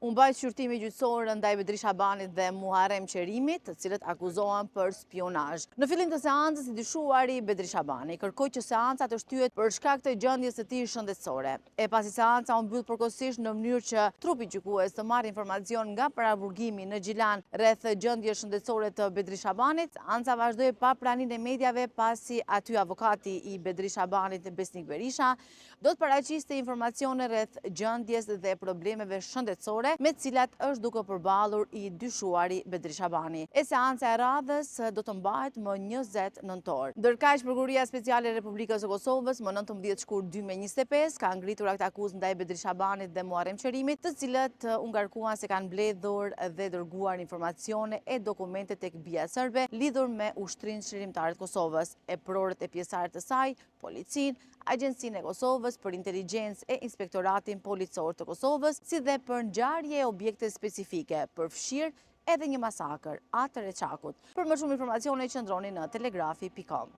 U mbajt shqyrtimi gjyqësor ndaj Bedri Shabanit dhe Muharrem Qerimit, të cilët akuzohen për spionazh. Në fillim të seancës, i dyshuari Bedri Shabani kërkoi që seanca të shtyhet për shkak të gjendjes së tij shëndetësore. E pasi seanca u mbyll përkohësisht në mënyrë që trupi gjykues të marrë informacion nga paraburgimi në Gjilan rreth gjendjes shëndetësore të Bedri Shabanit, seanca vazhdoi pa praninë e mediave pasi aty avokati i Bedri Shabanit, Besnik Berisha, do të paraqiste informacione rreth gjendjes dhe problemeve shëndetësore me cilat është duke përballur i dyshuari Bedri Shabani. E seanca e radhës do të mbahet më 20 nëntor. Ndërkaq, Prokuroria Speciale e Republikës së Kosovës më 19 shkurt 2025 ka ngritur akt akuzë ndaj Bedri Shabanit dhe Muharrem Qerimit, të cilët u ngarkuan se kanë mbledhur dhe dërguar informacione e dokumente tek BIA serbe lidhur me Ushtrinë Çlirimtare të Kosovës, e prorët e pjesëtarët të saj, policinë, Agjencinë e Kosovës për Inteligjencë e Inspektoratin Policor të Kosovës, si dhe për ngjarje e objekte specifike, përfshirë edhe një masakër, atë e Reçakut. Për më shumë informacione qëndroni në telegrafi.com.